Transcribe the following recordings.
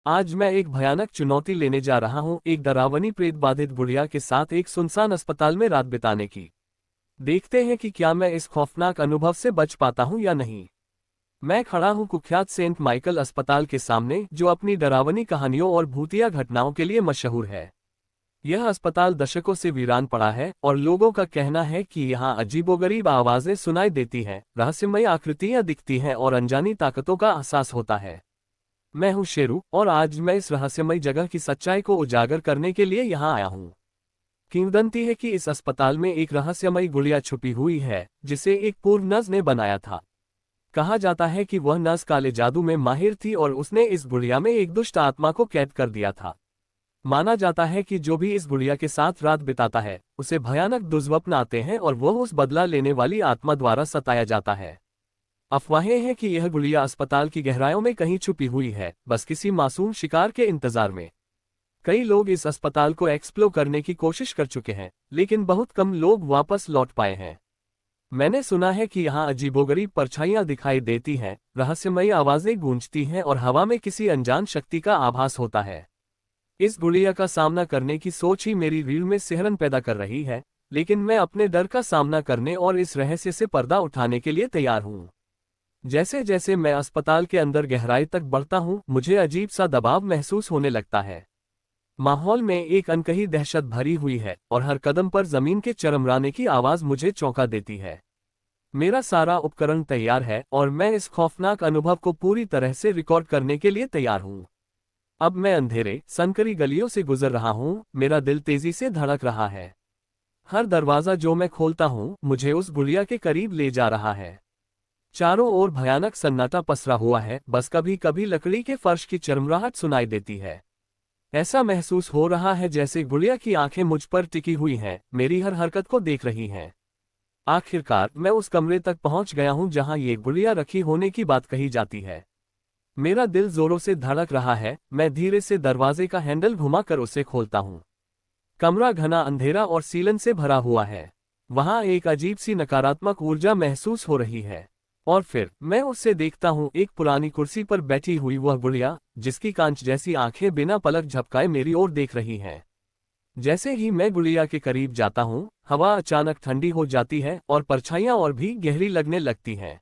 आज मैं एक भयानक चुनौती लेने जा रहा हूं, एक डरावनी प्रेत बाधित बुढ़िया के साथ एक सुनसान अस्पताल में रात बिताने की। देखते हैं कि क्या मैं इस खौफनाक अनुभव से बच पाता हूं या नहीं। मैं खड़ा हूं कुख्यात सेंट माइकल अस्पताल के सामने, जो अपनी डरावनी कहानियों और भूतिया घटनाओं के लिए मशहूर है। यह अस्पताल दशकों से वीरान पड़ा है और लोगों का कहना है कि यहाँ अजीबोगरीब आवाजें सुनाई देती हैं, रहस्यमयी आकृतियां दिखती हैं और अनजानी ताकतों का एहसास होता है। मैं हूं शेरू और आज मैं इस रहस्यमयी जगह की सच्चाई को उजागर करने के लिए यहाँ आया हूँ। किंवदंती है कि इस अस्पताल में एक रहस्यमयी गुड़िया छुपी हुई है, जिसे एक पूर्व नर्स ने बनाया था। कहा जाता है कि वह नर्स काले जादू में माहिर थी और उसने इस गुड़िया में एक दुष्ट आत्मा को कैद कर दिया था। माना जाता है कि जो भी इस गुड़िया के साथ रात बिताता है, उसे भयानक दुर्स्वप्न आते हैं और वह उस बदला लेने वाली आत्मा द्वारा सताया जाता है। अफवाहें हैं कि यह गुड़िया अस्पताल की गहराइयों में कहीं छुपी हुई है, बस किसी मासूम शिकार के इंतजार में। कई लोग इस अस्पताल को एक्सप्लोर करने की कोशिश कर चुके हैं, लेकिन बहुत कम लोग वापस लौट पाए हैं। मैंने सुना है कि यहाँ अजीबोगरीब परछाइयां दिखाई देती हैं, रहस्यमयी आवाजें गूंजती हैं और हवा में किसी अनजान शक्ति का आभास होता है। इस गुड़िया का सामना करने की सोच ही मेरी रीढ़ में सिहरन पैदा कर रही है, लेकिन मैं अपने डर का सामना करने और इस रहस्य से पर्दा उठाने के लिए तैयार हूँ। जैसे जैसे मैं अस्पताल के अंदर गहराई तक बढ़ता हूँ, मुझे अजीब सा दबाव महसूस होने लगता है। माहौल में एक अनकही दहशत भरी हुई है और हर कदम पर जमीन के चरमराने की आवाज मुझे चौंका देती है। मेरा सारा उपकरण तैयार है और मैं इस खौफनाक अनुभव को पूरी तरह से रिकॉर्ड करने के लिए तैयार हूँ। अब मैं अंधेरे, सनकरी गलियों से गुजर रहा हूँ, मेरा दिल तेजी से धड़क रहा है। हर दरवाजा जो मैं खोलता हूँ, मुझे उस गुड़िया के करीब ले जा रहा है। चारों ओर भयानक सन्नाटा पसरा हुआ है, बस कभी कभी लकड़ी के फर्श की चरमराहट सुनाई देती है। ऐसा महसूस हो रहा है जैसे गुड़िया की आंखें मुझ पर टिकी हुई हैं, मेरी हर हरकत को देख रही हैं। आखिरकार मैं उस कमरे तक पहुंच गया हूं जहां ये गुड़िया रखी होने की बात कही जाती है। मेरा दिल जोरों से धड़क रहा है। मैं धीरे से दरवाजे का हैंडल घुमाकर उसे खोलता हूं। कमरा घना अंधेरा और सीलन से भरा हुआ है। वहां एक अजीब सी नकारात्मक ऊर्जा महसूस हो रही है। और फिर मैं उससे देखता हूँ, एक पुरानी कुर्सी पर बैठी हुई वह गुड़िया, जिसकी कांच जैसी आंखें बिना पलक झपकाए मेरी ओर देख रही हैं। जैसे ही मैं गुड़िया के करीब जाता हूँ, हवा अचानक ठंडी हो जाती है और परछाइयां और भी गहरी लगने लगती हैं।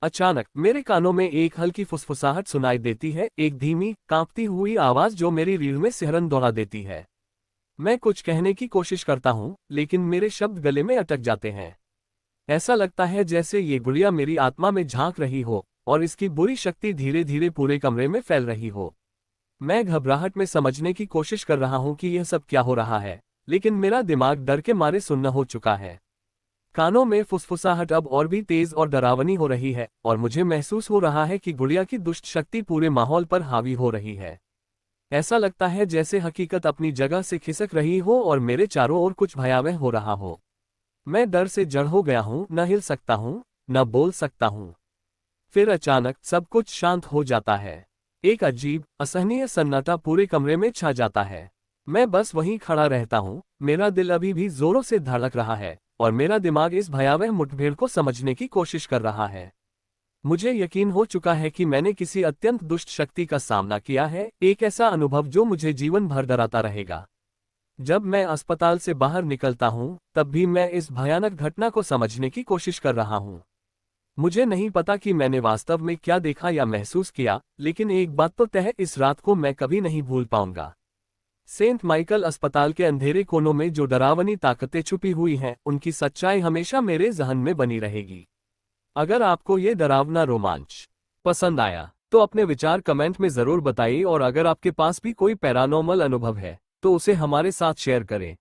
अचानक मेरे कानों में एक हल्की फुसफुसाहट सुनाई देती है, एक धीमी, कांपती हुई आवाज जो मेरी रीढ़ में सिहरन दौड़ा देती है। मैं कुछ कहने की कोशिश करता हूँ, लेकिन मेरे शब्द गले में अटक जाते हैं। ऐसा लगता है जैसे ये गुड़िया मेरी आत्मा में झांक रही हो और इसकी बुरी शक्ति धीरे धीरे पूरे कमरे में फैल रही हो। मैं घबराहट में समझने की कोशिश कर रहा हूं कि यह सब क्या हो रहा है, लेकिन मेरा दिमाग डर के मारे सुन्न हो चुका है। कानों में फुसफुसाहट अब और भी तेज और डरावनी हो रही है और मुझे महसूस हो रहा है कि गुड़िया की दुष्ट शक्ति पूरे माहौल पर हावी हो रही है। ऐसा लगता है जैसे हकीकत अपनी जगह से खिसक रही हो और मेरे चारों ओर कुछ भयावह हो रहा हो। मैं डर से जड़ हो गया हूँ, न हिल सकता हूँ, न बोल सकता हूँ। फिर अचानक सब कुछ शांत हो जाता है। एक अजीब, असहनीय सन्नाटा पूरे कमरे में छा जाता है। मैं बस वहीं खड़ा रहता हूँ, मेरा दिल अभी भी जोरों से धड़क रहा है और मेरा दिमाग इस भयावह मुठभेड़ को समझने की कोशिश कर रहा है। मुझे यकीन हो चुका है कि मैंने किसी अत्यंत दुष्ट शक्ति का सामना किया है, एक ऐसा अनुभव जो मुझे जीवन भर डराता रहेगा। जब मैं अस्पताल से बाहर निकलता हूँ, तब भी मैं इस भयानक घटना को समझने की कोशिश कर रहा हूँ। मुझे नहीं पता कि मैंने वास्तव में क्या देखा या महसूस किया, लेकिन एक बात तो तय है, इस रात को मैं कभी नहीं भूल पाऊंगा। सेंट माइकल अस्पताल के अंधेरे कोनों में जो डरावनी ताकतें छुपी हुई हैं, उनकी सच्चाई हमेशा मेरे जहन में बनी रहेगी। अगर आपको ये डरावना रोमांच पसंद आया, तो अपने विचार कमेंट में जरूर बताइए और अगर आपके पास भी कोई पैरानॉर्मल अनुभव है, तो उसे हमारे साथ शेयर करें।